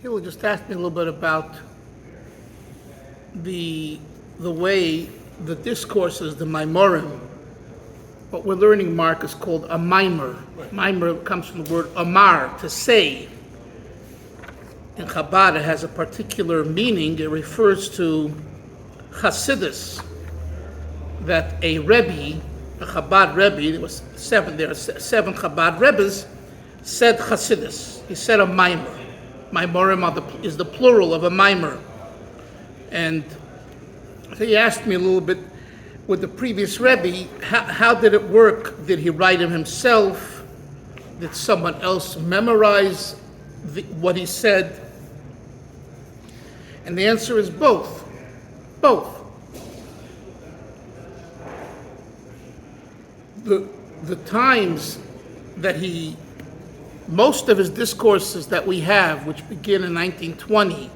He will just ask me a little bit about the way the discourses, the Maamarim. What we're learning, Mark, is called a mimer. Mimer comes from the word amar, to say. In Chabad, it has a particular meaning. It refers to Hasidus, that a Rebbe, a Chabad Rebbe, there are seven Chabad Rebbes, said Hasidus. He said a mimer. Maamarim is the plural of a mimer. And so he asked me a little bit, with the previous Rebbe, how did it work? Did he write them himself? Did someone else memorize what he said? And the answer is both. Both. The times that most of his discourses that we have, which begin in 1920,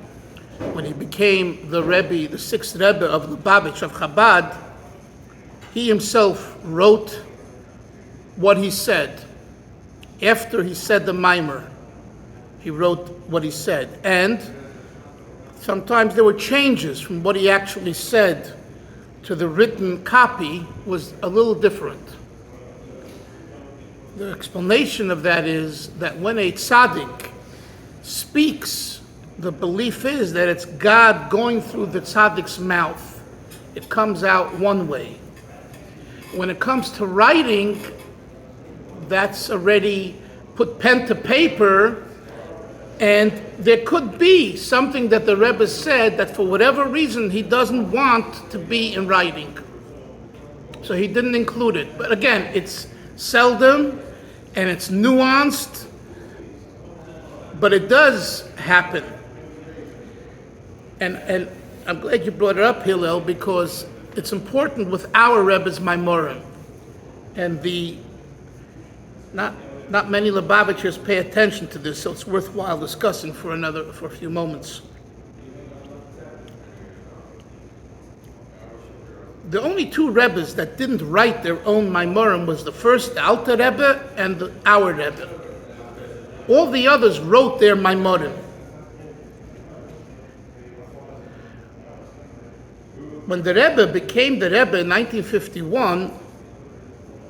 when he became the Rebbe, the sixth Rebbe of Lubavitch of Chabad, he himself wrote what he said. After he said the mimer, he wrote what he said. And sometimes there were changes from what he actually said to the written copy was a little different. The explanation of that is that when a tzaddik speaks, the belief is that it's God going through the tzaddik's mouth. It comes out one way. When it comes to writing, that's already put pen to paper, and there could be something that the Rebbe said that for whatever reason he doesn't want to be in writing. So he didn't include it. But again, it's seldom and it's nuanced, but it does happen. And I'm glad you brought it up, Hillel, because it's important with our Rebbe's Maamarim. And not many Lubavitchers pay attention to this, so it's worthwhile discussing for a few moments. The only two Rebbes that didn't write their own Maamarim was the first, the Alter Rebbe, and our Rebbe. All the others wrote their Maamarim. When the Rebbe became the Rebbe in 1951,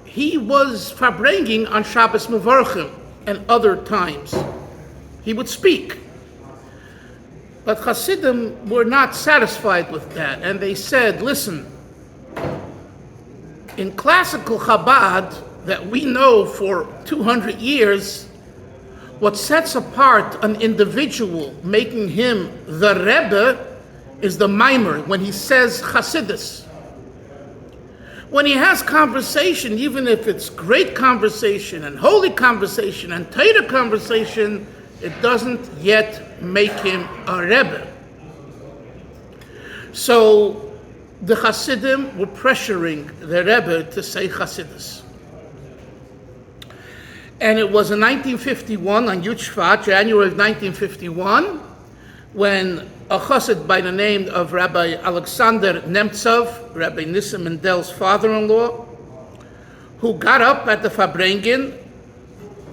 he was farbringing on Shabbos Mevorchim and other times. He would speak. But Hasidim were not satisfied with that, and they said, listen, in classical Chabad that we know for 200 years, what sets apart an individual, making him the Rebbe, is the mimer, when he says Hasidus. When he has conversation, even if it's great conversation and holy conversation and Torah conversation, it doesn't yet make him a Rebbe. So the Hasidim were pressuring the Rebbe to say Hasidus. And it was in 1951, on Yud Shvat, January of 1951, when a chassid by the name of Rabbi Alexander Nemtsov, Rabbi Nissim Mendel's father-in-law, who got up at the Farbrengen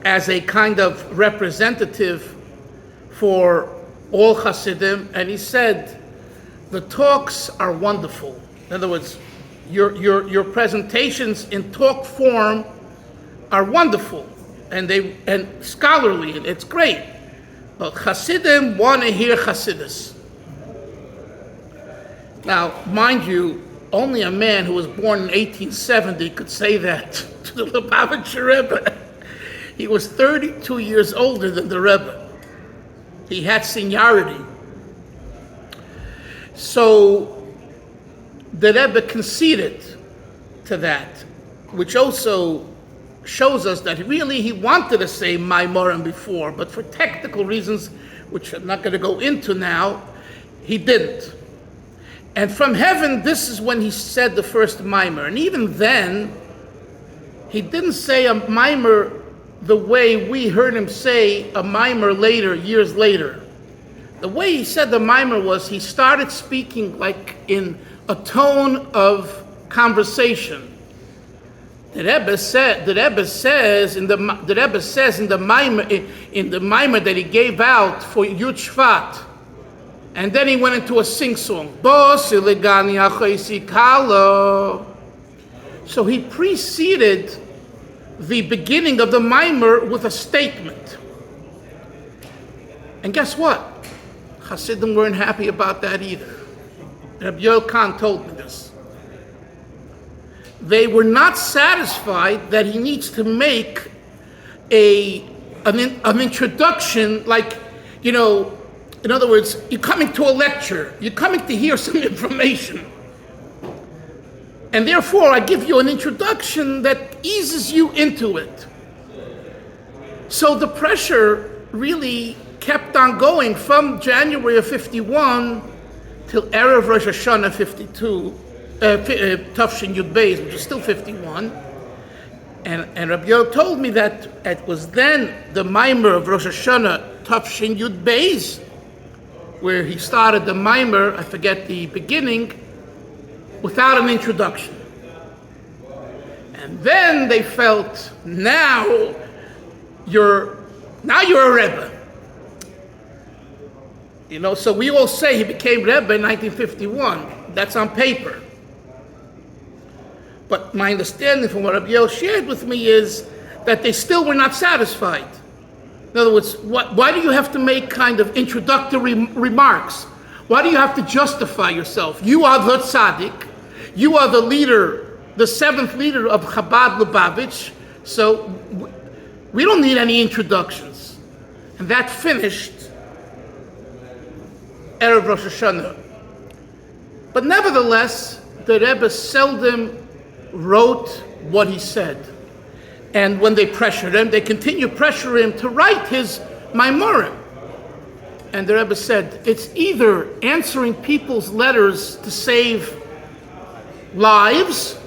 as a kind of representative for all Hasidim, and he said, the talks are wonderful. In other words, your presentations in talk form are wonderful, and scholarly, and it's great. But Hasidim want to hear Hasidus. Now, mind you, only a man who was born in 1870 could say that to the Lubavitcher Rebbe. He was 32 years older than the Rebbe. He had seniority. So the Rebbe conceded to that, which also shows us that really he wanted to say Maamarim before, but for technical reasons, which I'm not going to go into now, he didn't. And from heaven, this is when he said the first mimer. And even then, he didn't say a mimer the way we heard him say a mimer later, years later. The way he said the mimer was he started speaking like in a tone of conversation. The Rebbe says in the mimer that he gave out for Yud Shvat, and then he went into a sing song. So he preceded the beginning of the mimer with a statement. And guess what? Hasidim weren't happy about that either. Rabbi Yoel Kahn told me this. They were not satisfied that he needs to make an introduction, like, in other words, you're coming to a lecture, you're coming to hear some information. And therefore, I give you an introduction that eases you into it. So the pressure really kept on going from January of 51 till Erev Rosh Hashanah 52. Tafshin Yud Beis, which is still 51, and Rabbi Yoel told me that it was then the mimer of Rosh Hashanah Tafshin Yud Beis, where he started the mimer, I forget the beginning, without an introduction. And then they felt, now you're a Rebbe. So we all say he became Rebbe in 1951. That's on paper. But my understanding from what Rabbi Yoel shared with me is that they still were not satisfied. In other words, why do you have to make kind of introductory remarks? Why do you have to justify yourself? You are the tzaddik. You are the leader, the seventh leader of Chabad Lubavitch. So we don't need any introductions. And that finished Erev Rosh Hashanah. But nevertheless, the Rebbe seldom wrote what he said. And when they pressured him, they continued pressuring him to write his Maamarim. And the Rebbe said, it's either answering people's letters to save lives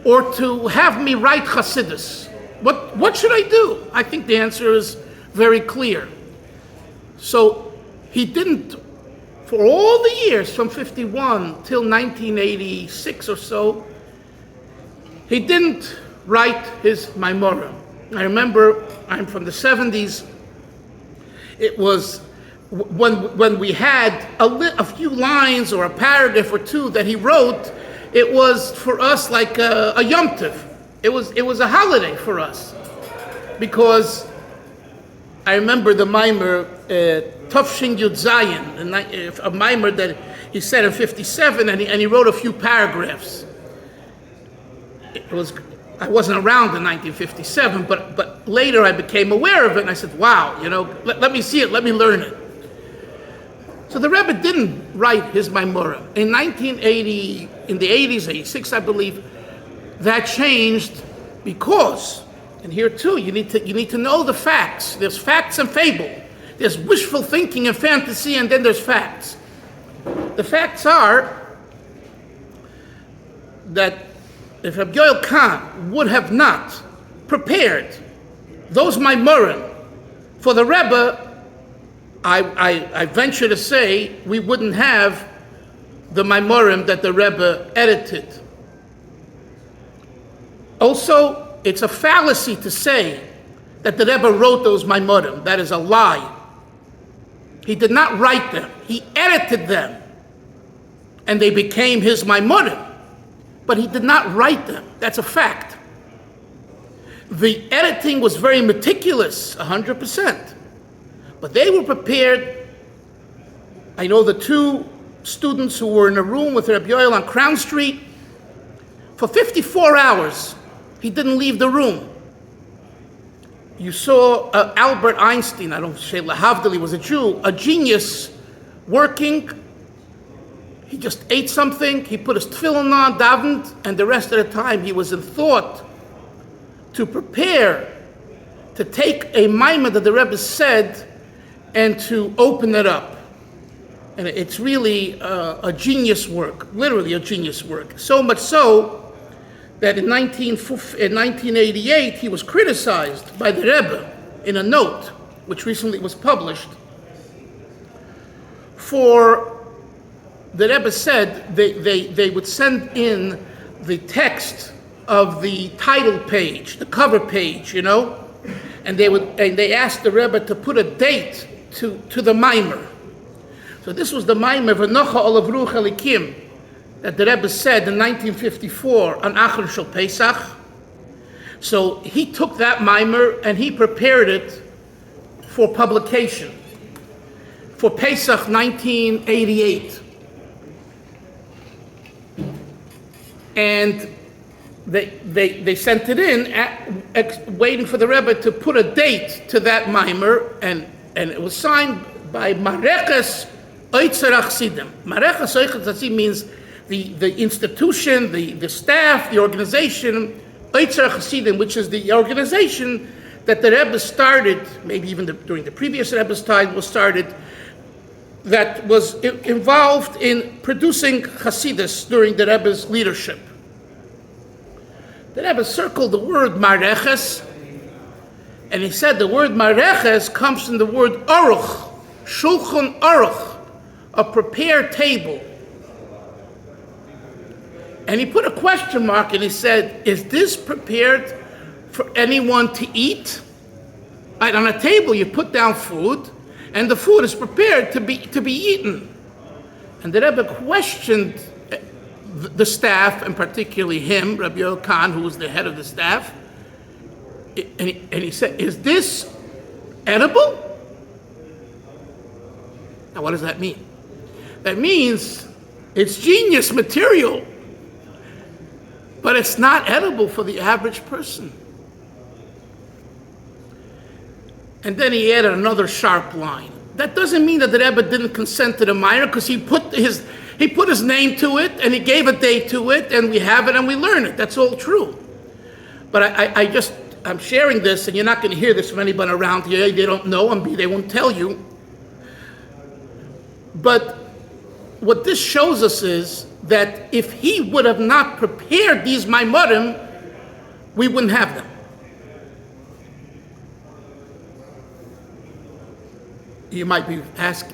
or to have me write Chassidus. What should I do? I think the answer is very clear. So he didn't, for all the years from 51 till 1986 or so, he didn't write his Maamarim. I remember, I'm from the 70s, it was when we had a few lines or a paragraph or two that he wrote, it was for us like a Yom Tov. It was a holiday for us. Because I remember the mimer, Tafshin Yud Zayin, a mimer that he said in 57, and he wrote a few paragraphs. I wasn't around in 1957, but later I became aware of it, and I said, wow, let me see it, let me learn it. So the Rebbe didn't write his Maamarim. In 1980, in the 80s, 86, I believe, that changed because, and here too, you need to know the facts. There's facts and fable. There's wishful thinking and fantasy, and then there's facts. The facts are that if Rabbi Yoel Kahn would have not prepared those Maamarim for the Rebbe, I venture to say we wouldn't have the Maamarim that the Rebbe edited. Also, it's a fallacy to say that the Rebbe wrote those Maamarim. That is a lie. He did not write them. He edited them, and they became his Maamarim. But he did not write them. That's a fact. The editing was very meticulous, 100%. But they were prepared. I know the two students who were in a room with Rabbi Yoel on Crown Street. For 54 hours, he didn't leave the room. You saw Albert Einstein, I don't say Lahavdil, he was a Jew, a genius, working. He just ate something, he put his tefillin on, davened, and the rest of the time he was in thought to prepare to take a maimah that the Rebbe said and to open it up. And it's really a genius work, literally a genius work. So much so that in 1988 he was criticized by the Rebbe in a note, which recently was published, for the Rebbe said they would send in the text of the title page, the cover page, and they asked the Rebbe to put a date to the Maimer. So this was the Maimer V'nocha olav ruach elikim that the Rebbe said in 1954 on Achar Shel Pesach. So he took that Maimer and he prepared it for publication for Pesach 1988. And they sent it in waiting for the Rebbe to put a date to that Maimer, and it was signed by Mareches Oitzer Chassidim. Mareches Oitzer Chassidim means the institution, the staff, the organization, Oitzer Chassidim, which is the organization that the Rebbe started, maybe even during the previous Rebbe's time was started, that was involved in producing Hasidus during the Rebbe's leadership. The Rebbe circled the word Mareches, and he said the word Mareches comes from the word Aruch, Shulchan Aruch, a prepared table. And he put a question mark and he said, is this prepared for anyone to eat? Right, on a table you put down food, and the food is prepared to be eaten. And the Rebbe questioned the staff, and particularly him, Rabbi Yoel Khan, who was the head of the staff, and he said, is this edible? Now what does that mean? That means it's genius material, but it's not edible for the average person. And then he added another sharp line. That doesn't mean that the Rebbe didn't consent to the minor, because he put his name to it, and he gave a date to it, and we have it and we learn it. That's all true. But I'm sharing this, and you're not going to hear this from anybody around here. A, they don't know, and B, they won't tell you. But what this shows us is that if he would have not prepared these Maamarim, we wouldn't have them. You might be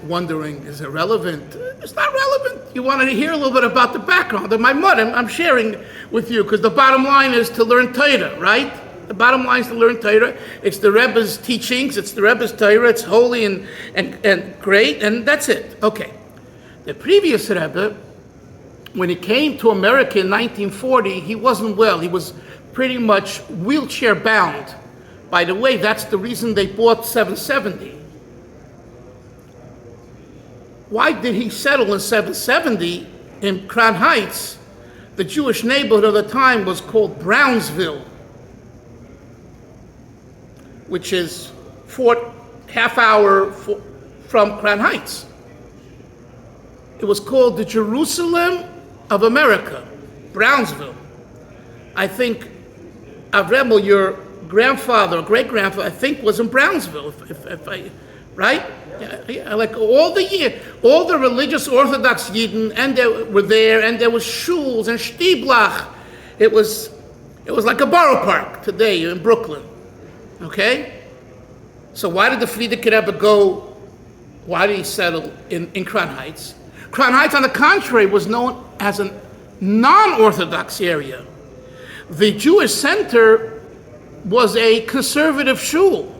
wondering, is it relevant? It's not relevant. You wanted to hear a little bit about the background of Maamarim. I'm sharing with you, because the bottom line is to learn Torah, right? The bottom line is to learn Torah. It's the Rebbe's teachings. It's the Rebbe's Torah. It's holy and great, and that's it. Okay. The previous Rebbe, when he came to America in 1940, he wasn't well. He was pretty much wheelchair bound. By the way, that's the reason they bought 770. Why did he settle in 770 in Crown Heights? The Jewish neighborhood of the time was called Brownsville, which is half hour from Crown Heights. It was called the Jerusalem of America, Brownsville. I think Avremel, your grandfather or great-grandfather, I think was in Brownsville, if I, right? Yeah, like all the religious Orthodox Yidden, and they were there, and there was shuls and shtiblach. It was like a borough park today in Brooklyn. Okay? So why did the Frierdiker Rebbe go? Why did he settle in Crown Heights? Crown Heights, on the contrary, was known as a non-Orthodox area. The Jewish center was a conservative shul.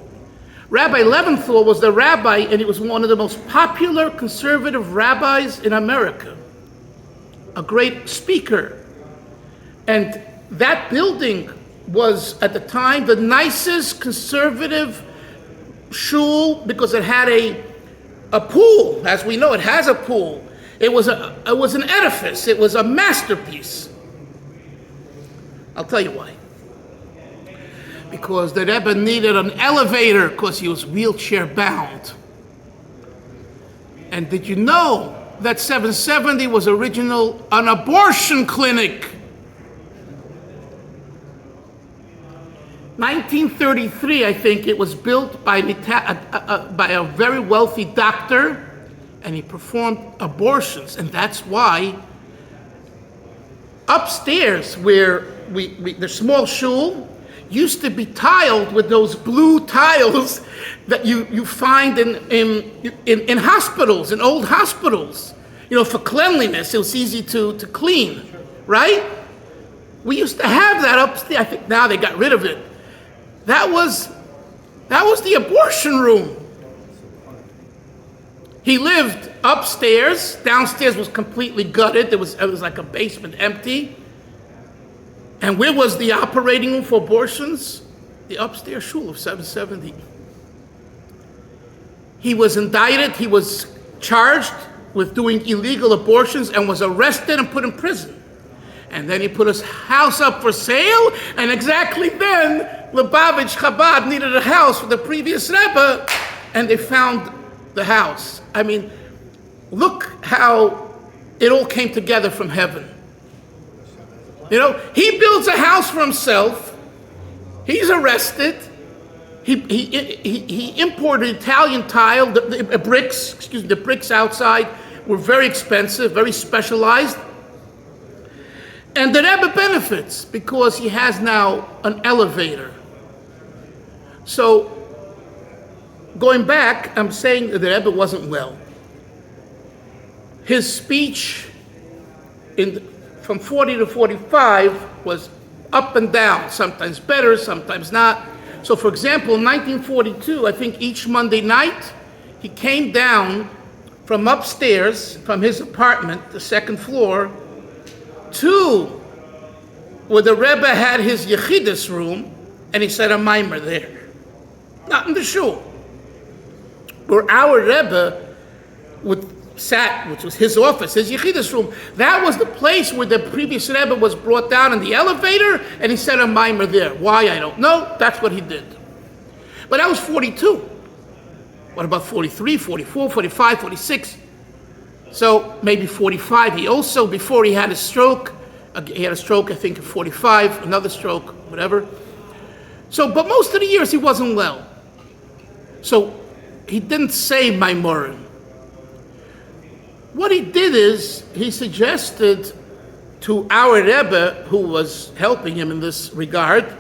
Rabbi Leventhal was the rabbi, and he was one of the most popular conservative rabbis in America. A great speaker. And that building was, at the time, the nicest conservative shul, because it had a pool. As we know, it has a pool. It was an edifice. It was a masterpiece. I'll tell you why. Because the Rebbe needed an elevator, because he was wheelchair bound. And did you know that 770 was originally an abortion clinic? 1933, I think, it was built by a very wealthy doctor, and he performed abortions. And that's why upstairs, where the small shul used to be tiled with those blue tiles that you find in hospitals, in old hospitals. For cleanliness, it was easy to clean, right? We used to have that upstairs. I think now they got rid of it. That was the abortion room. He lived upstairs. Downstairs was completely gutted. It was like a basement, empty. And where was the operating room for abortions? The upstairs shul of 770. He was indicted. He was charged with doing illegal abortions and was arrested and put in prison. And then he put his house up for sale, and exactly then, Lubavitch Chabad needed a house for the previous Rebbe, and they found the house. I mean, look how it all came together from heaven. You know, he builds a house for himself. He's arrested. He imported Italian tile. The bricks outside were very expensive, very specialized. And the Rebbe benefits because he has now an elevator. So, going back, I'm saying that the Rebbe wasn't well. His speech from 40 to 45 was up and down, sometimes better, sometimes not. So, for example, in 1942, I think each Monday night, he came down from upstairs, from his apartment, the second floor, to where the Rebbe had his Yechidus room, and he said a mimer there. Not in the shul. Where our Rebbe sat, which was his office, his Yechidus room, that was the place where the previous Rebbe was brought down in the elevator, and he said a mimer there. Why, I don't know. That's what he did. But that was 42. What about 43, 44, 45, 46? So maybe 45. He also, before he had a stroke, I think, at 45, another stroke, whatever. So, but most of the years he wasn't well. So he didn't say Maamarim. What he did is, he suggested to our Rebbe, who was helping him in this regard,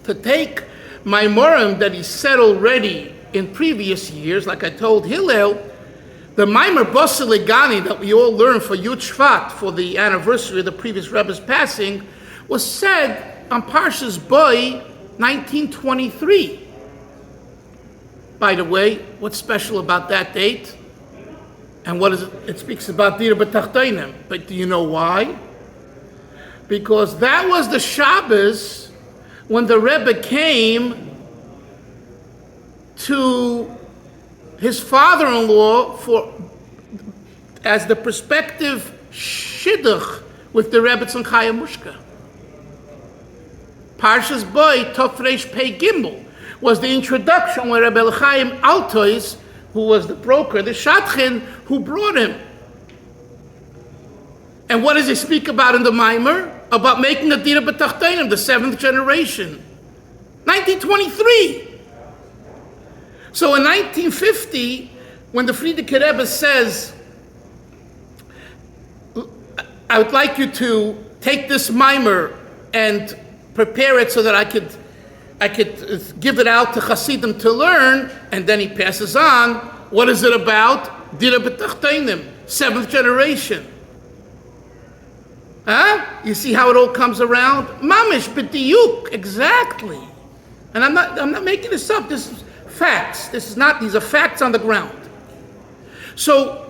to take Maamarim that he said already in previous years, like I told Hillel, the Maimer Bosiligani that we all learned for Yud Shvat, for the anniversary of the previous Rebbe's passing, was said on Parshas Boy 1923. By the way, what's special about that date? And what is it? It speaks about Dira B'Tachtainim. But do you know why? Because that was the Shabbos when the Rebbe came to his father-in-law as the prospective shidduch with the Rebbetzin Chaya Mushka. Parshas Boy, Tov Reish Pei Gimel, was the introduction where Rebbe Chaim Altois, who was the broker, the Shadchan, who brought him. And what does he speak about in the Maimer? About making a Dira B'Tachtainim, the 7th generation. 1923. So in 1950, when the Frierdiker Rebbe says, I would like you to take this mimer and prepare it so that I could give it out to Hasidim to learn, and then he passes on, what is it about? Dira B'Tachtainim, 7th generation. Huh? You see how it all comes around? Mamish b'diyuk, exactly. And I'm not making this up. This is facts. These are facts on the ground. So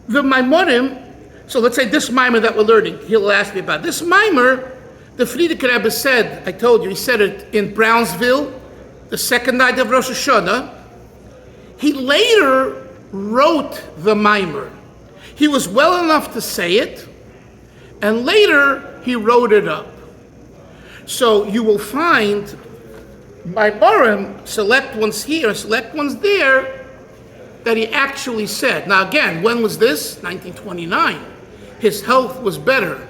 the Maamarim, so let's say this mimer that we're learning, he'll ask me about. This mimer, the Frierdiker Rebbe said, I told you, he said it in Brownsville, the second night of Rosh Hashanah. He later wrote the mimer. He was well enough to say it, and later he wrote it up. So you will find Maamarim, select ones here, select ones there, that he actually said. Now again, when was this? 1929. His health was better.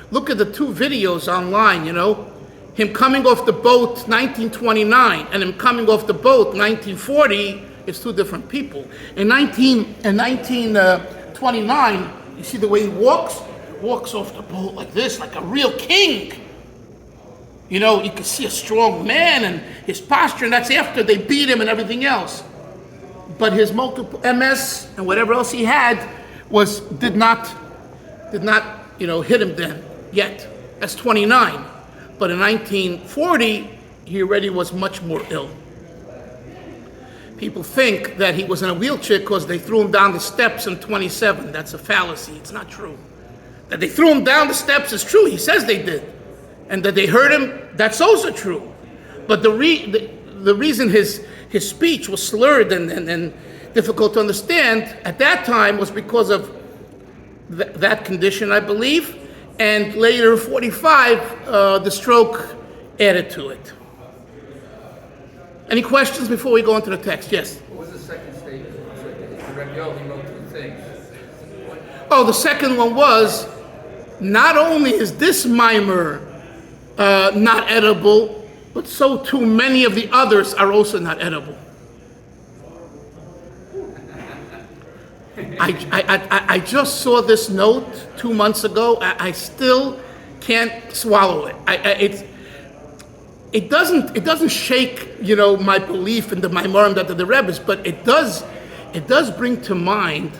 Look at the two videos online, him coming off the boat 1929 and him coming off the boat 1940, it's two different people. In 1929, you see the way he walks off the boat like this, like a real king. You can see a strong man and his posture, and that's after they beat him and everything else. But his multiple MS and whatever else he had did not hit him then yet. That's 29. But in 1940, he already was much more ill. People think that he was in a wheelchair because they threw him down the steps in 27. That's a fallacy. It's not true. That they threw him down the steps is true. He says they did. And that they hurt him, that's also true. But the reason his speech was slurred and difficult to understand at that time was because of that condition, I believe. And later, 45, the stroke added to it. Any questions before we go into the text? Yes? What was the second statement? The Rebbe, he wrote two things. Oh, the second one was, not only is this mimer not edible, but so too many of the others are also not edible. I just saw this note 2 months ago. I still can't swallow it. It doesn't shake, my belief in the Maamarim that the Rebbe's, but it does bring to mind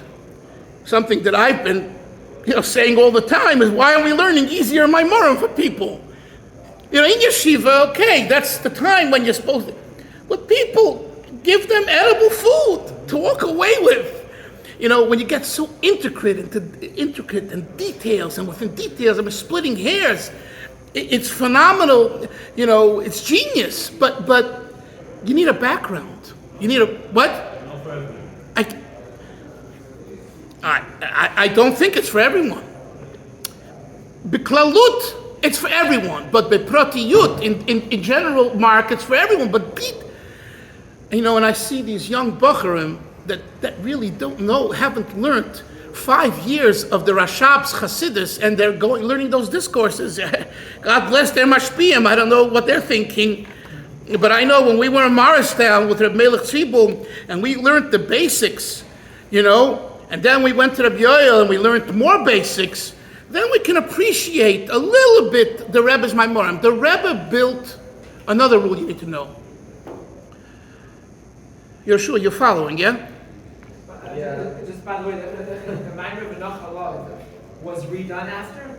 something that I've been, saying all the time, is why are we learning easier Maamarim for people? In yeshiva, okay, that's the time when you're supposed to, but people, give them edible food to walk away with. When you get so intricate and details, and within details, splitting hairs, it's phenomenal. It's genius. But you need a background. You need a what? I don't think it's for everyone. Beklalut, it's for everyone. But beprotiyut, in general, Mark, it's for everyone. But and I see these young bacharim that really don't know, haven't learned 5 years of the Rashab's Chassidus, and they're learning those discourses. God bless their mashpiyim. I don't know what they're thinking, but I know when we were in Morristown with Rebbe Tzibul, and we learned the basics, and then we went to Rebbe Yoel and we learned more basics, then we can appreciate a little bit the Rebbe's Maamarim. The Rebbe built another rule you need to know. You're sure you're following, yeah? Yeah. Just by the way, the Maamarim of Enoch was redone after?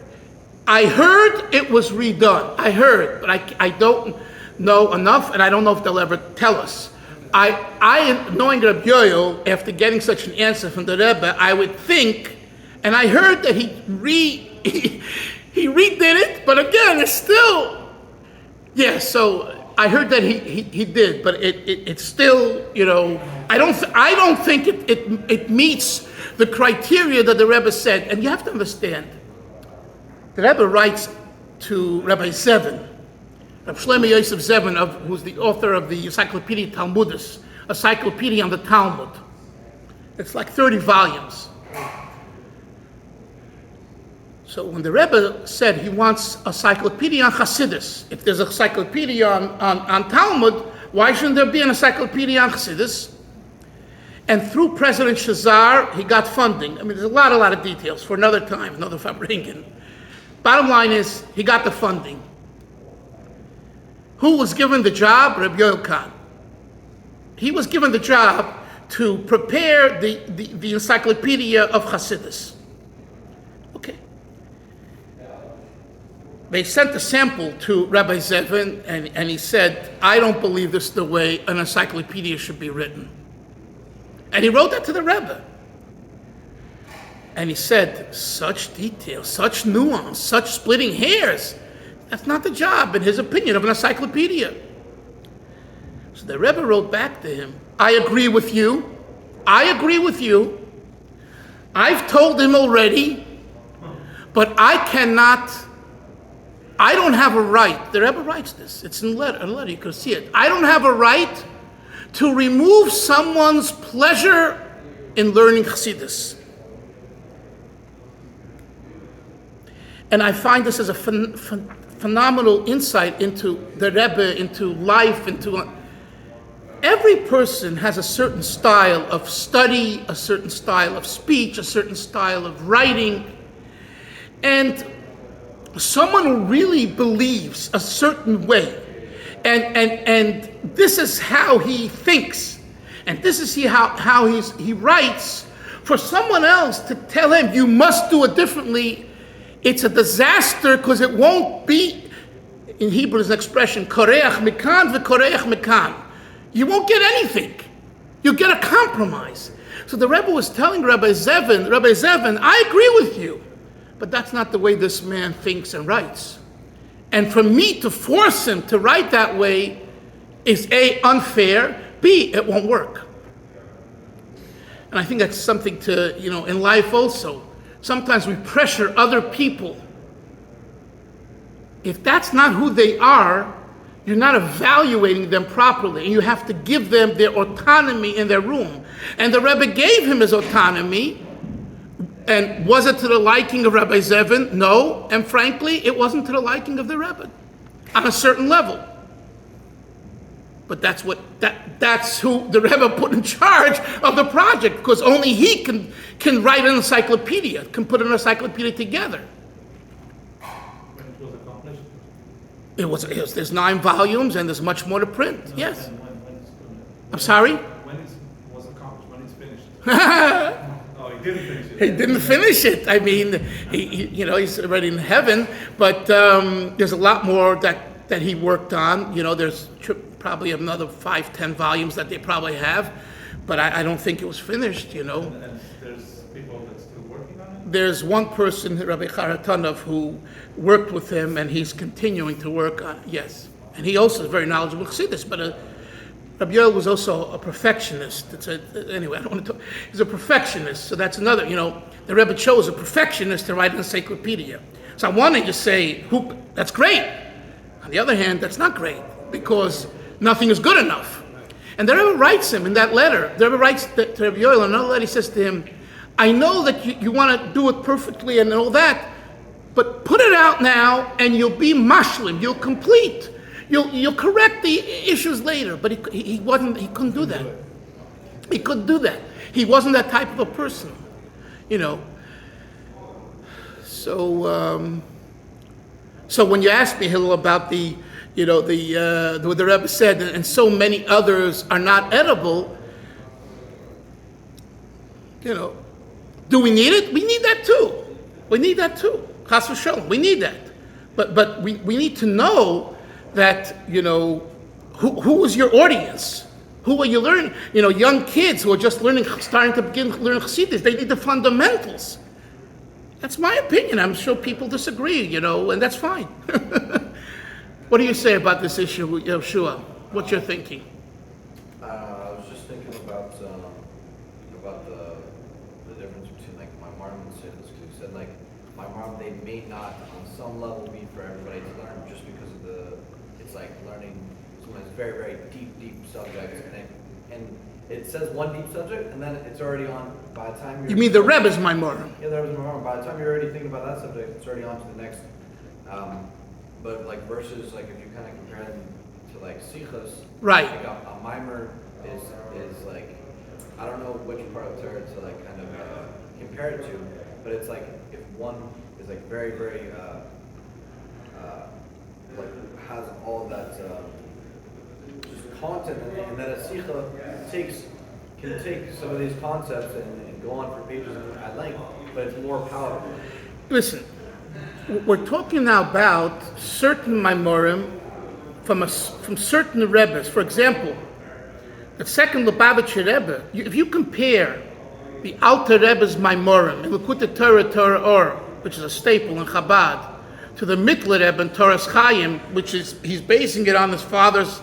I heard it was redone. I heard, but I don't know enough, and I don't know if they'll ever tell us. I knowing Rebbe Yoel, after getting such an answer from the Rebbe, I would think, and I heard that he redid it, but again, it's still, so I heard that he did, but it's still, I don't think it meets the criteria that the Rebbe said. And you have to understand, the Rebbe writes to Rabbi Zevin, Rabbi Shlomo Yosef Zevin, who's the author of the Encyclopedia Talmudis, Encyclopedia on the Talmud. It's like 30 volumes. So when the Rebbe said he wants a encyclopedia on Chassidus, if there's a encyclopedia on Talmud, why shouldn't there be an encyclopedia on Chassidus? And through President Shazar, he got funding. There's a lot of details for another time, another Fabringen. Bottom line is, he got the funding. Who was given the job? Rebbe Yoel Khan. He was given the job to prepare the encyclopedia of Chassidus. Okay. They sent a sample to Rabbi Zevin, and he said, I don't believe this is the way an encyclopedia should be written. And he wrote that to the Rebbe. And he said, such detail, such nuance, such splitting hairs, that's not the job, in his opinion, of an encyclopedia. So the Rebbe wrote back to him, I agree with you. I've told him already, but I don't have a right. The Rebbe writes this. It's in a letter. You can see it. I don't have a right to remove someone's pleasure in learning Chassidus. And I find this as a phenomenal insight into the Rebbe, into life, every person has a certain style of study, a certain style of speech, a certain style of writing. And someone who really believes a certain way, and this is how he thinks, and this is how he writes, for someone else to tell him you must do it differently, It's a disaster because it won't be, in Hebrew there's an expression, koreach mikan v'koreach mikan. You won't get anything. You get a compromise. So the Rebbe was telling Rabbi Zevin, I agree with you, but that's not the way this man thinks and writes. And for me to force him to write that way is A, unfair, B, it won't work. And I think that's something to, in life also. Sometimes we pressure other people. If that's not who they are, you're not evaluating them properly, and you have to give them their autonomy in their room. And the Rebbe gave him his autonomy, and was it to the liking of Rabbi Zevin? No, and frankly, it wasn't to the liking of the Rebbe, on a certain level. But that's who the Rebbe put in charge of the project, because only he can write an encyclopedia, can put an encyclopedia together. When it was accomplished? There's 9 volumes and there's much more to print. No, Yes. and when it's gonna- I'm sorry? When it was accomplished, when it's finished. Oh, he didn't finish it. He didn't finish it. I mean, he's already in heaven, but there's a lot more that he worked on. There's probably another 5-10 volumes that they probably have, but I don't think it was finished. And there's people that's still working on it? There's one person, Rabbi Charatanov, who worked with him, and he's continuing to work on it, yes. And he also is very knowledgeable Chassidus, but Rabbi Yoel was also a perfectionist. Anyway, I don't want to talk. He's a perfectionist, so that's another, the Rebbe chose a perfectionist to write an encyclopedia. So I wanted to say, that's great. On the other hand, that's not great, because nothing is good enough. And the Rebbe writes him in that letter, the Rebbe writes to Rabbi Yoel in another letter, he says to him, I know that you want to do it perfectly and all that, but put it out now and you'll be mashlim, you'll complete. You'll correct the issues later. But he couldn't do that. He couldn't do that. He wasn't that type of a person. So when you ask me, Hillel, about what the Rebbe said, and so many others are not edible, do we need it? We need that too. We need that too. Chas v'sholom. We need that. But we need to know that, who is your audience? Who are you learning? Young kids who are just starting to learn Chassidus, they need the fundamentals. That's my opinion. I'm sure people disagree, and that's fine. What do you say about this issue, Yeshua? What's your thinking? I was just thinking about the difference between like Maamarim and Siddhis, because you said like Maamarim, they may not on some level be for everybody to learn, just because of it's like learning sometimes very, very deep subjects, and it says one deep subject, and then it's already on by the time You mean the Rebbe's Maamarim? Yeah, there was Maamarim. By the time you're already thinking about that subject, it's already on to the next. But like versus like if you kind of compare them to like Sichos, Right. Like a mimer is like, I don't know which part of Torah to like kind of compare it to, but it's like if one is like very like has all that just content in it, and then a Sicha can take some of these concepts and go on for pages at length, but it's more palatable. Listen, we're talking now about certain Maamarim from certain Rebbes. For example, the second Lubavitcher Rebbe, if you compare the Alter Rebbe's Maamarim in Melukat Torah Or, which is a staple in Chabad, to the Mittler Rebbe in Torah's Chaim, he's basing it on his father's,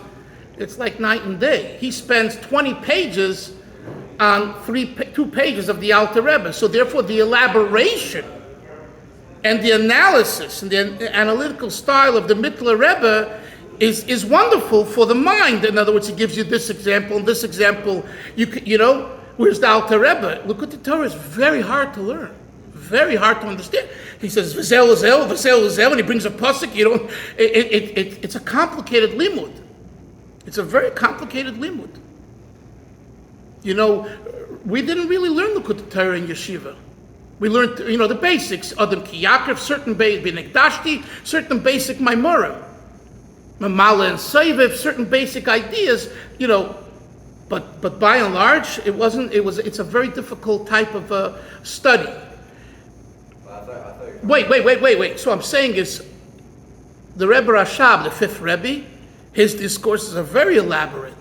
it's like night and day. He spends 20 pages on 2 pages of the Alter Rebbe. So therefore the elaboration and the analysis and the analytical style of the Mittler Rebbe is wonderful for the mind. In other words, he gives you this example and this example. Where's the Alter Rebbe? Look at the Torah is very hard to learn, very hard to understand. He says v'zel v'zel v'zel v'zel, and he brings a pasuk. It's a complicated limud. It's a very complicated limud. We didn't really learn the Torah in yeshiva. We learned, the basics. Adam ki Yaakov, certain Benekdashti, certain basic Maamarim, Mamala and Saiviv, certain basic ideas. But by and large, it wasn't. It's a very difficult type of study. But I thought you were Wait. So I'm saying is, the Rebbe Rashab, the fifth Rebbe, his discourses are very elaborate.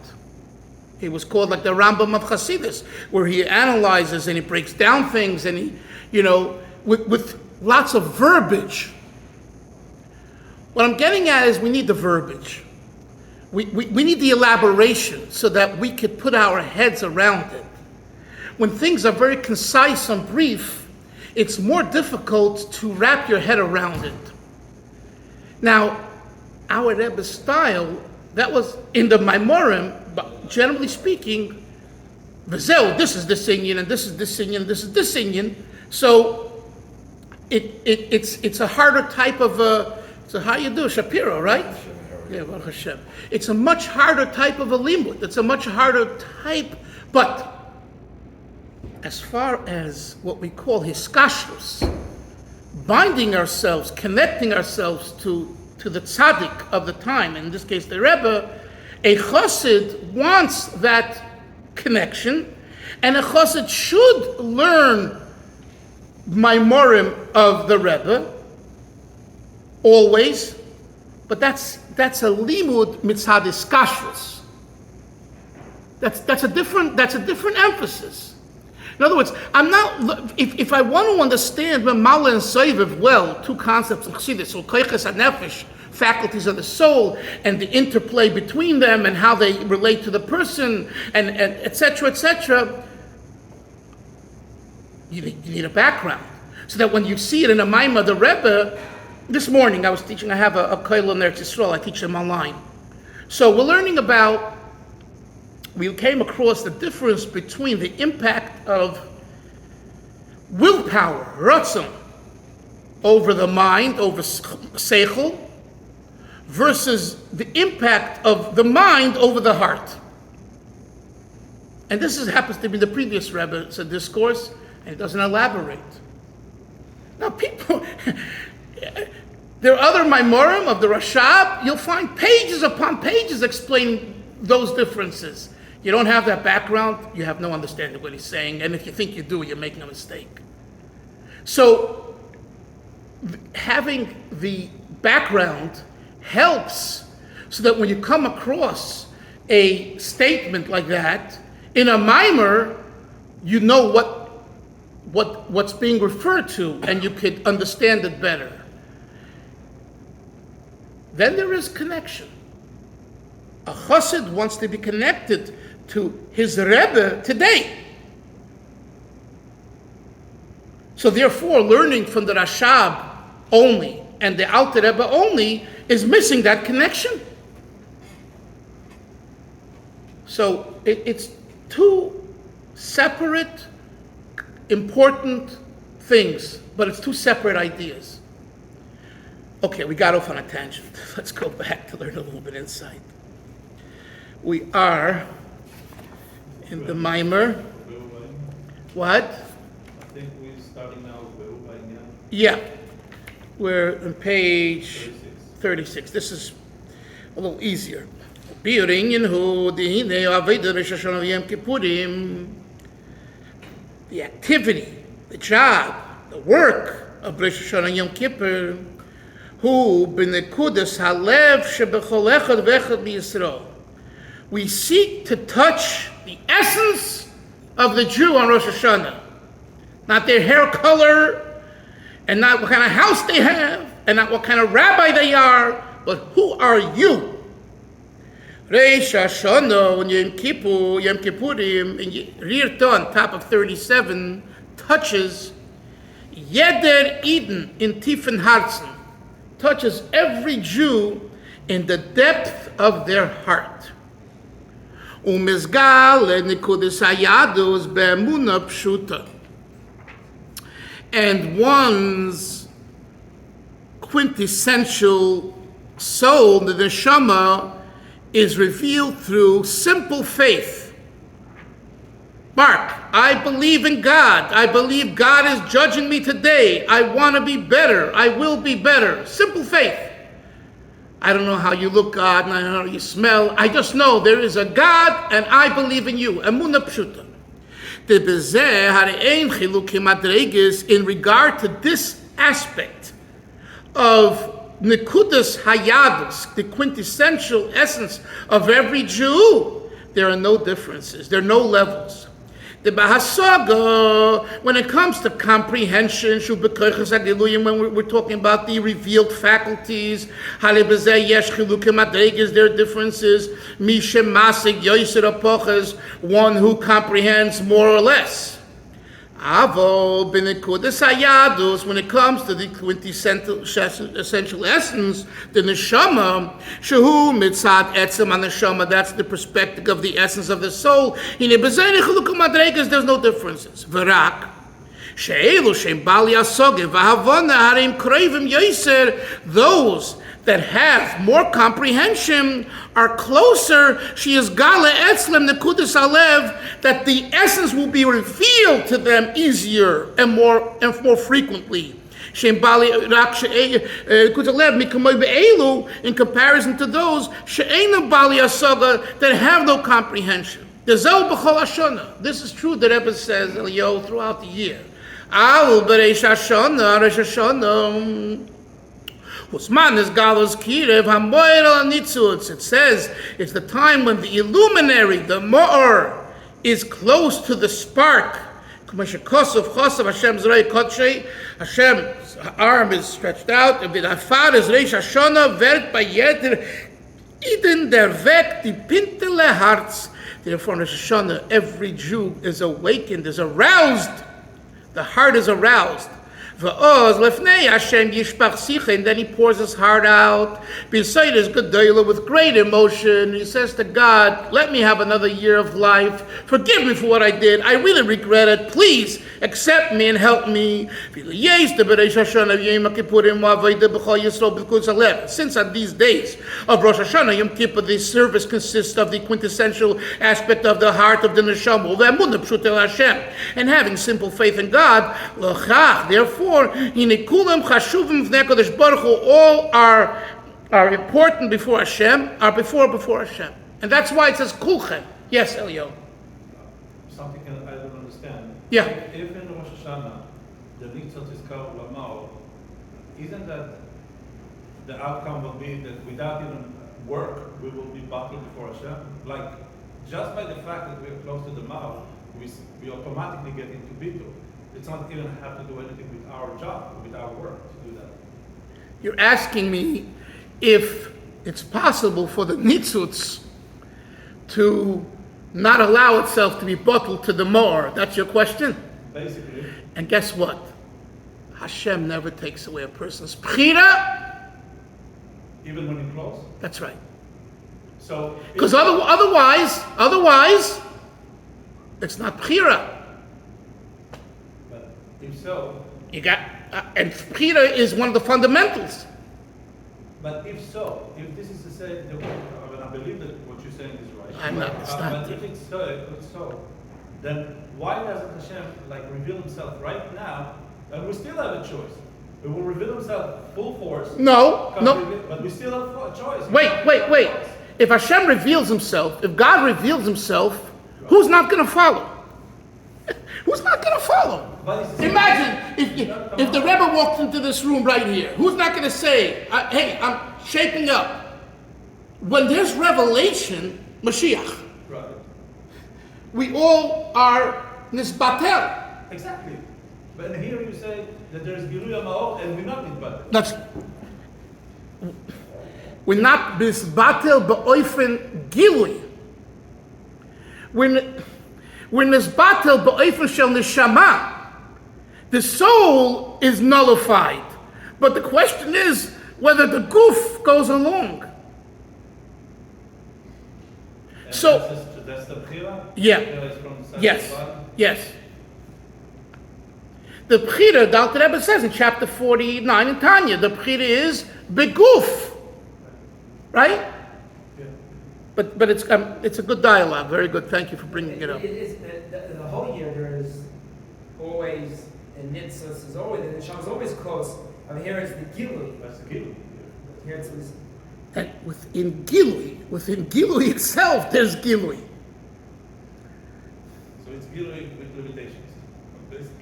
He was called like the Rambam of Hasidus, where he analyzes and he breaks down things and he, with lots of verbiage. What I'm getting at is we need the verbiage. We need the elaboration so that we could put our heads around it. When things are very concise and brief, it's more difficult to wrap your head around it. Now, our Rebbe's style, that was in the Maamarim, but generally speaking, Vizel, this is this Inyan, and this is this Inyan, and this is this Inyan. So it's a harder type of so how you do Shapiro, right? Yeah, Baruch Hashem. It's a much harder type of a limud. It's a much harder type, but as far as what we call hiskashrus, binding ourselves, connecting ourselves to the tzaddik of the time, in this case the Rebbe, a chassid wants that connection, and a chassid should learn Maamarim of the Rebbe always, but that's a limud mitzad hiskashrus. That's a different emphasis. In other words, I'm not. If I want to understand Mamala and Soiviv well, two concepts in Chassidus, so koiches hanefesh, faculties of the soul, and the interplay between them, and how they relate to the person, and etc., etc. You need a background, so that when you see it in a Maimah, the Rebbe. This morning I was teaching. I have a koil in Eretz Yisrael. I teach them online. So we're learning about. We came across the difference between the impact of willpower, ratzon, over the mind, over seichel, versus the impact of the mind over the heart. And this happens to be the previous Rebbe's discourse, and it doesn't elaborate. Now, people, there are other Maamarim of the Rashab. You'll find pages upon pages explaining those differences. You don't have that background, you have no understanding of what he's saying, and if you think you do, you're making a mistake. So, having the background helps so that when you come across a statement like that, in a mimer, you know what's being referred to, and you could understand it better. Then there is connection. A chassid wants to be connected to his Rebbe today. So therefore, learning from the Rashab only and the Alter Rebbe only is missing that connection. So it's two separate, important things, but it's two separate ideas. Okay, we got off on a tangent. Let's go back to learn a little bit insight. We are in the Maimer. What? I think we're starting now with Be'u. Yeah, we're on page 36. This is a little easier. The activity, the job, the work of Rosh Hashanah and Yom Kippur, who b'nekudas halev shebechol echad v'echad b'Yisrael. We seek to touch the essence of the Jew on Rosh Hashanah. Not their hair color, and not what kind of house they have, and not what kind of rabbi they are, but who are you? Rosh Hashanah and Yom Kippurim, in Rirton, top of 37, touches Yeder Eden in Tiefen Herzen, touches every Jew in the depth of their heart. And one's quintessential soul, the neshama, is revealed through simple faith. Mark, I believe in God. I believe God is judging me today. I want to be better. I will be better. Simple faith. I don't know how you look, God, and I don't know how you smell. I just know there is a God, and I believe in you. Emunah pshuta. In regard to this aspect of Nekudas Hayadus, the quintessential essence of every Jew, there are no differences, there are no levels. The Bahasaga, when it comes to comprehension, when we're talking about the revealed faculties, there are differences. One who comprehends more or less. Avo b'nekudas hayadus, when it comes to the quintessential essence, the neshama, shehu mitzad etzem neshama, that's the perspective of the essence of the soul. In there's no differences. V'rak she'elu she'em bali asoge v'havona harim kroivim yoser, those that have more comprehension are closer. She is gala etzlem nekudas alev, that the essence will be revealed to them easier and more frequently. In comparison to those that have no comprehension. This is true that Rebbe says throughout the year. Usman is Galos Kirev Hamoir Nitzutz. It says it's the time when the illuminary, the Ma'or, is close to the spark. Hashem's arm is stretched out. Therefore, in Rosh Hashanah, every Jew is awakened, is aroused. The heart is aroused. And then he pours his heart out. Beside his Gedolah with great emotion. He says to God, let me have another year of life. Forgive me for what I did. I really regret it. Please accept me and help me. Since on these days of Rosh Hashanah, Yom Kippur, the service consists of the quintessential aspect of the heart of the neshama, and having simple faith in God. Therefore, all are important before Hashem, are before Hashem. And that's why it says Kulchem. Yes, Elio. Something I don't understand. Yeah. If in Rosh Hashanah the Nitzot is called Lamao, isn't that the outcome will be that without even work, we will be battled before Hashem? Like, just by the fact that we are close to the mouth, we automatically get into Bitul. It's not even have to do anything with our job, with our work to do that. You're asking me if it's possible for the Nitzuts to not allow itself to be bottled to the more. That's your question? Basically. And guess what? Hashem never takes away a person's Bechira. Even when you're close? That's right. So, because otherwise, it's not Bechira. But if so, You got, and Bechira is one of the fundamentals. but if so, if this is to say, I believe that what you're saying is right. I'm not. It's not. But if it's so, then why doesn't Hashem reveal Himself right now? And we still have a choice. It will reveal Himself full force. No. But we still have a choice. Wait. If Hashem reveals Himself, if God reveals Himself, who's not going to follow? Who's not going to follow? Imagine if the Rebbe walks into this room right here. Who's not going to say, hey, I'm shaping up? When there's revelation, Mashiach, Right. we all are nisbatel. Exactly. But here you say that there's Gilui Ma'or and we're not nisbatel. That's, we're not nisbatel ba'oifen gilui. We're nisbatel ba'oifen shel neshama. The soul is nullified. But the question is whether the goof goes along. And So, that's the Bechira? yeah. Bechira is from the side Yes, of the body? yes. The Bechira, the Alter Rebbe says in chapter 49 in Tanya, the Bechira is beguf. Right? Yeah. But it's a good dialogue, very good. Thank you for bringing it up. It is the whole year. There is always and Nitzos is always the Neshama is always close. Over here it's the Gilui. That's the Gilui. Here it's And within Gilui itself, there's Gilui. So it's Gilui with limitations, basically.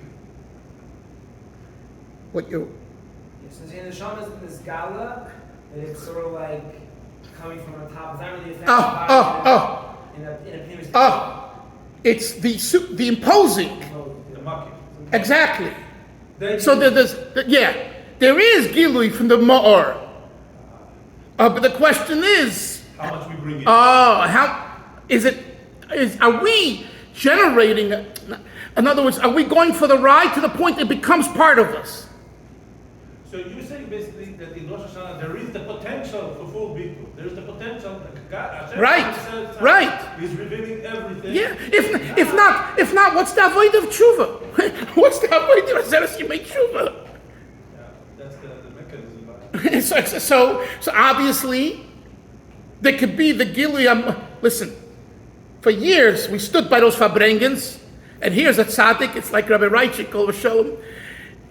What you So the neshama is in this gala, and it's sort of like coming from on top. It's not really affecting in a It's the imposing. The maki. Exactly. So there is Gilui from the Ma'or. But the question is, How much we bring in? are we generating, in other words, are we going for the ride to the point it becomes part of us? So you're saying basically that in Rosh Hashanah there is the potential for full bitul. There is the potential that God, Hashem himself Right. is revealing everything. Yeah. If not, what's the avoid of tshuva? What's the avoid of zeres yemei tshuva? Yeah, that's the mechanism behind it. So obviously, there could be the Gilui. Listen, for years we stood by those Fabrengens, and here's a tzaddik. It's like Rabbi Reichik, Kol V'Sholem.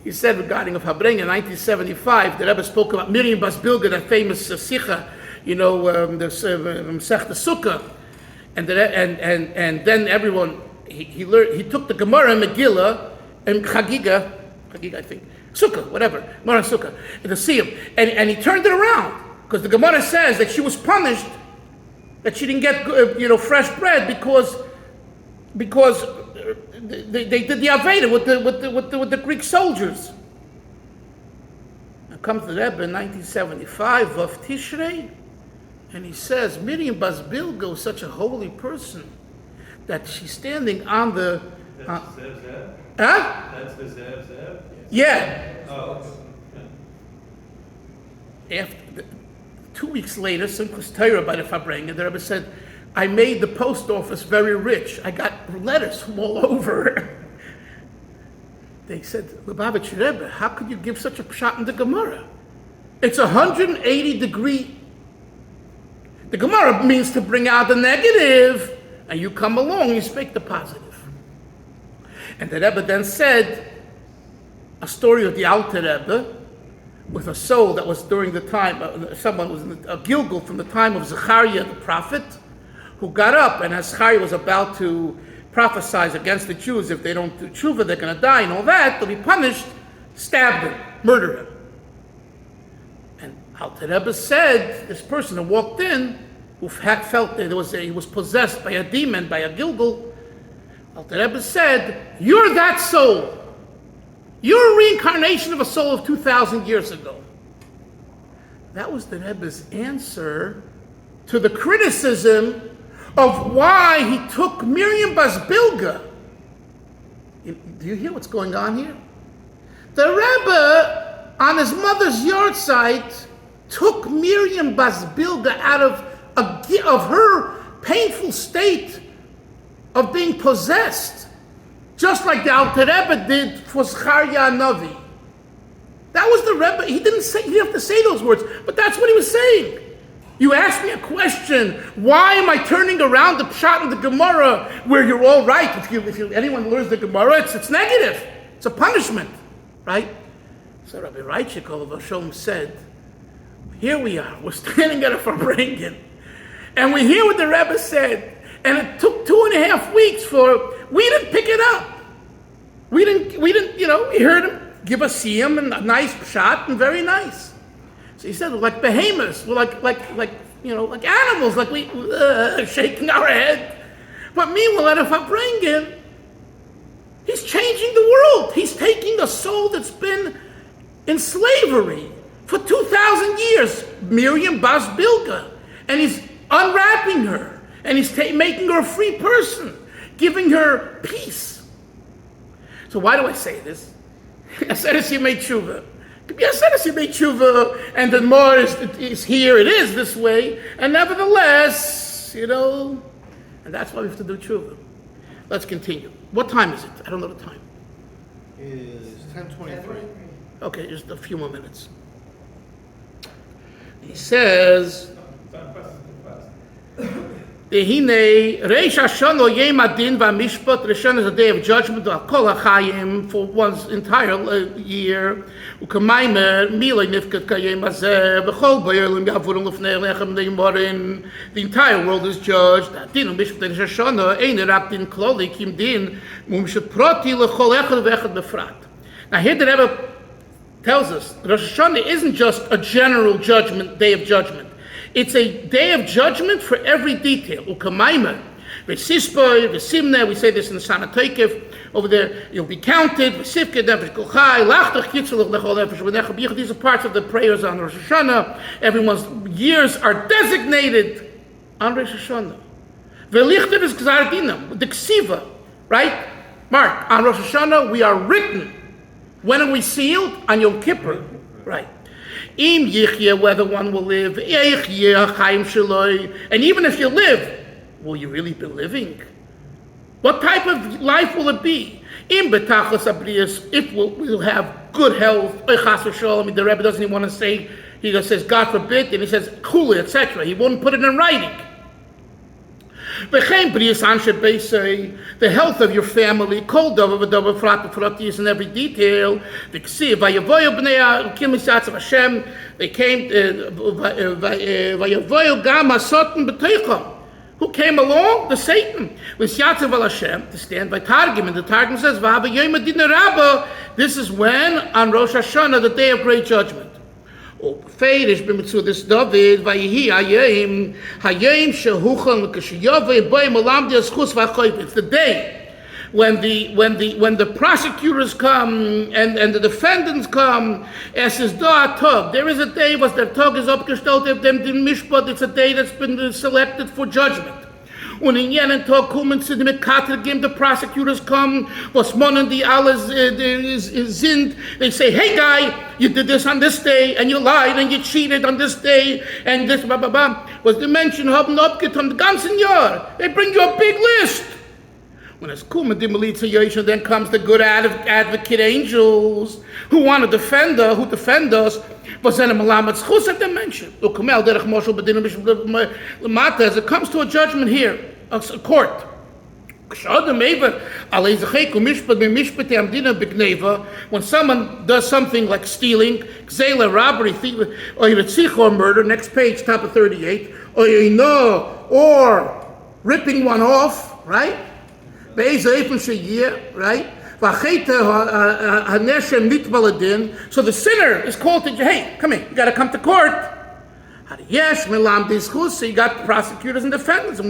He said regarding a Fabrengen in 1975, the Rebbe spoke about Miriam Bas Bilga, that famous Sicha, the Masechta Sukkah, and then everyone he learned. He took the Gemara and Megillah and Chagiga, I think. Sukkah, whatever, Gemara Sukkah, to see him. And he turned it around, because the Gemara says that she was punished, that she didn't get, fresh bread because they did the Aveda with the Greek soldiers. Now comes the Rebbe in 1975 of Tishrei, and he says, Miriam Bas Bilga was such a holy person that she's standing on the... That's the Zev Zev? Huh? That's the Zev Zev? Yeah. Oh, After 2 weeks later, Simchas Torah by the Fabrengen, the Rebbe said, I made the post office very rich. I got letters from all over. They said, Lubavitch Rebbe, how could you give such a pshat in the Gemara? It's 180 degree. The Gemara means to bring out the negative, and you come along, you speak the positive. And the Rebbe then said a story of the Alter Rebbe with a soul that was during the time, someone was in a Gilgul from the time of Zechariah the prophet, who got up, and as Zechariah was about to prophesy against the Jews, if they don't do tshuva, they're going to die and all that, they'll be punished, stabbed him, murder him. And Alter Rebbe said, this person who walked in, who felt that he was possessed by a demon, by a Gilgul, Alter Rebbe said, you're that soul. You're a reincarnation of a soul of 2,000 years ago. That was the Rebbe's answer to the criticism of why he took Miriam Bas Bilga. Do you hear what's going on here? The Rebbe, on his mother's yard site, took Miriam Bas Bilga out of her painful state of being possessed, just like the Alter Rebbe did for Zechariah Navi. That was the Rebbe. He didn't have to say those words, but that's what he was saying. You asked me a question, why am I turning around the pshat in the Gemara where you're all right? If anyone learns the Gemara, it's negative. It's a punishment, right? So Rabbi Reichik V'Sholem said, here we are, we're standing at a Fabrengen, and we hear what the Rebbe said, and it took 2.5 weeks we didn't pick it up. We didn't, we heard him give a siyum and a nice pshat and very nice. So he said, we're like behemoths, we're like animals, like we shaking our head. But meanwhile, at a Fabrengen, he's changing the world. He's taking a soul that's been in slavery for 2,000 years, Miriam Bas Bilga, and he's unwrapping her, and he's making her a free person, giving her peace. So why do I say this? I said this, you made tshuva. And the more is here, it is this way, and nevertheless, and that's why we have to do tshuva. Let's continue. What time is it? I don't know the time. It is 10:23. Okay, just a few more minutes. He says, Dehine Reish Hashanah Yom Adin VaMishpat. Rishon is a day of judgment of Kol HaChayim for one's entire year. U'Kamaimer Milay Nifkat Kayem Hazeh B'Chol B'Yerlim Yavurim L'Fnei Lechem Neimarim. The entire world is judged. Adin VaMishpat Reish Hashanah Ein Rak Din Kloli Kim Din Mumshat Prati L'Chol Echad V'Echad B'Frat. Now here the Rebbe tells us Rosh Hashanah isn't just a general judgment, day of judgment. It's a day of judgment for every detail. Ukamayma, v'sispoy, v'simne, we say this in the Sana Toikev, over there, you'll be counted, v'sivke, nefesh kochai, lachtoch, kitzulach, lechol nefesh, v'nechab yichud. These are parts of the prayers on Rosh Hashanah. Everyone's years are designated on Rosh Hashanah. V'lichter is gzar dinam, the ksiva, right? Mark, on Rosh Hashanah, we are written. When are we sealed? On Yom Kippur. Right. Im yichye, whether one will live. And even if you live, will you really be living? What type of life will it be? Im betachas abrius, if we'll have good health. The Rebbe doesn't even want to say, he just says, God forbid, and he says, kula, etc. He won't put it in writing. The health of your family, is in every detail. They came, who came along? The Satan. To stand by Targum, and the Targum says, this is when, on Rosh Hashanah, the day of great judgment. Feirish b'mitzu this David vayihi hayim shehuchon l'kashiyavei b'ay malamdi aschus v'achoyv. It's the day when the prosecutors come and the defendants come. Es is da tog. There is a day was der tog is abgestellt dem din mishpat. It's a day that's been selected for judgment. Und in jenen Tag kommen zu dem Katergim, the prosecutors come, was monen die alles sind. They say, hey guy, you did this on this day, and you lied, and you cheated on this day, and this, blah, blah, blah. Was the Menschen haben abgetan, the ganzen Jahr. They bring you a big list. When it's kommen die Militia, then comes the good advocate angels, who want to defend us, who defend us. As it comes to a judgment here, a court. When someone does something like stealing, robbery, or murder, next page, top of 38, or ripping one off, right? Right? So the sinner is called to, hey, come here, you got to come to court. So you got prosecutors and defendants. So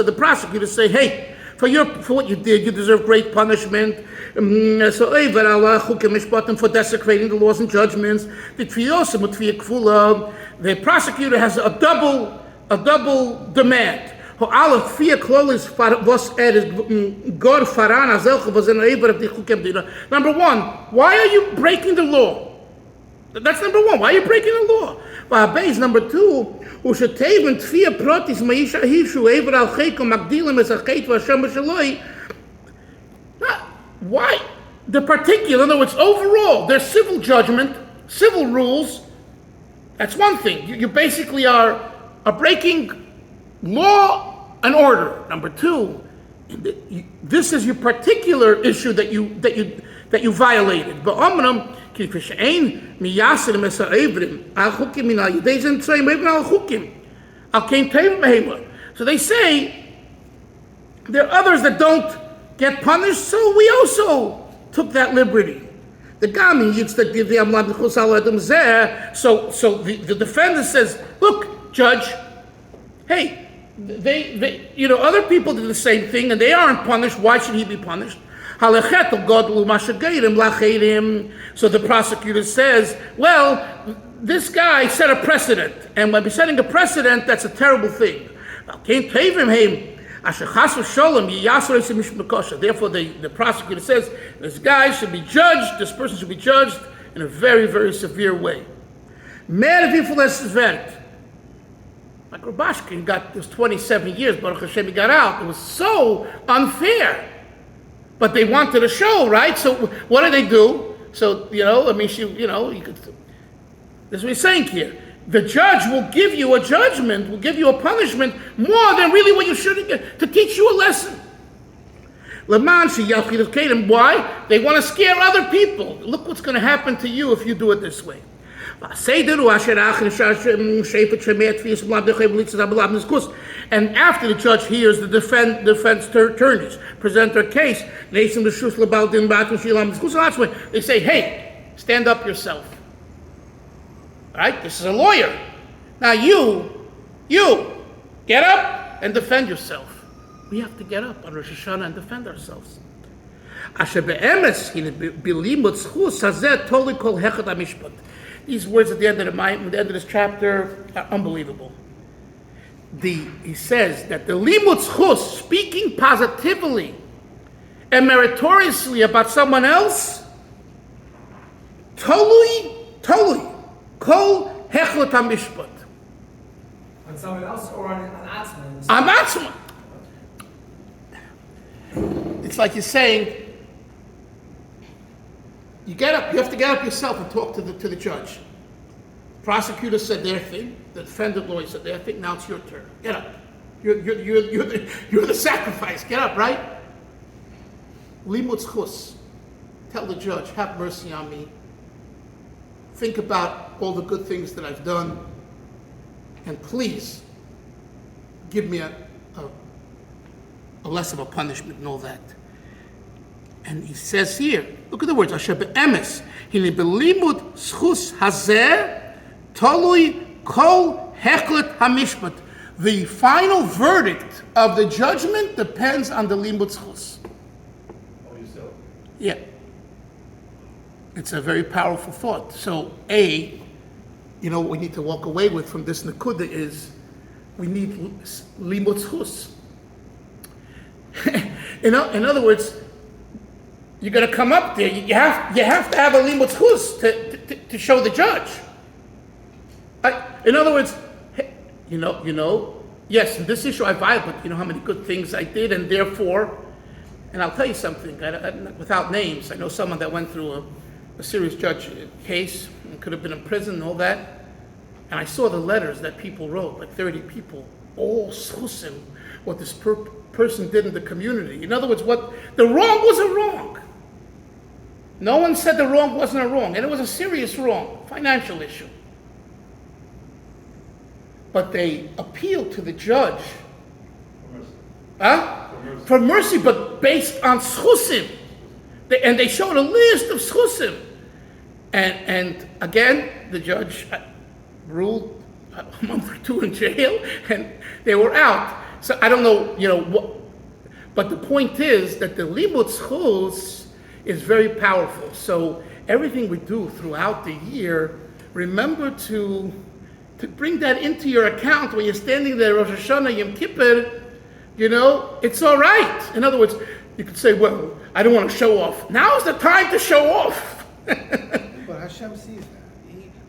the prosecutors say, hey, for what you did, you deserve great punishment. For desecrating the laws and judgments. The prosecutor has a double demand. Number one, why are you breaking the law? That's number one. Why are you breaking the law? Number two, why? The particular, in other words, overall, there's civil judgment, civil rules. That's one thing. You basically are breaking law and order. Number two, this is your particular issue that you violated. So they say there are others that don't get punished, so we also took that liberty. The the defendant says, look, judge, hey, they other people did the same thing and they aren't punished. Why should he be punished? So the prosecutor says, well, this guy set a precedent, and when we're setting a precedent, that's a terrible thing. Therefore, the prosecutor says, this guy should be judged, this person should be judged in a very, very severe way. Like Rabashkin got this 27 years, Baruch Hashem, he got out. It was so unfair. But they wanted a show, right? So what do they do? So, you could, this is what he's saying here. The judge will give you a judgment, will give you a punishment more than really what you should get, to teach you a lesson. Why? They want to scare other people. Look what's going to happen to you if you do it this way. And after the judge hears the defense attorneys present their case, they say, hey, stand up yourself. All right? This is a lawyer. Now you, get up and defend yourself. We have to get up on Rosh Hashanah and defend ourselves. These words at the end of this chapter are unbelievable. He says that the limud zchus, speaking positively and meritoriously about someone else, tolui, kol hechlet hamishpat. On someone else or on Atzman? On Atzman. It's like you're saying, you have to get up yourself and talk to the judge. Prosecutor said their thing, the defendant lawyer said their thing, now it's your turn. Get up. You're the sacrifice. Get up, right? Limud zchus. Tell the judge, have mercy on me. Think about all the good things that I've done. And please, give me a less of a punishment and all that. And he says here, look at the words, Asher be'emes, hine belimud zchus hazeh, tolui kol hechlet hamishpat. The final verdict of the judgment depends on the limud zchus. Oh, yourself. Yeah. It's a very powerful thought. So, what we need to walk away with from this Nakuda is we need limud zchus. In other words, you're going to come up there. You have to have a limud zchus to show the judge. In other words, yes, in this issue I violated. You know how many good things I did, and therefore, and I'll tell you something. Without names, I know someone that went through a serious judge case and could have been in prison and all that. And I saw the letters that people wrote, like 30 people, all zchusim, what this person did in the community. In other words, what the wrong was a wrong. No one said the wrong wasn't a wrong, and it was a serious wrong, financial issue. But they appealed to the judge. For mercy, but based on zchusim. And they showed a list of zchusim. And again, the judge ruled a month or two in jail, and they were out. So I don't know, what. But the point is that the limud zchus is very powerful. So everything we do throughout the year, remember to bring that into your account when you're standing there, Rosh Hashanah, Yom Kippur, it's all right. In other words, you could say, well, I don't want to show off. Now's the time to show off. But Hashem sees that.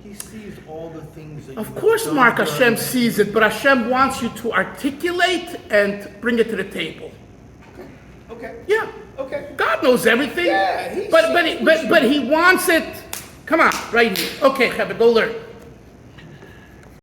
He sees all the things that Of course, Mark, Hashem sees it, but Hashem wants you to articulate and bring it to the table. Okay. Yeah. Okay. God knows everything. Yeah, but he wants it. Come on, right here. Okay, Rebbe, go learn.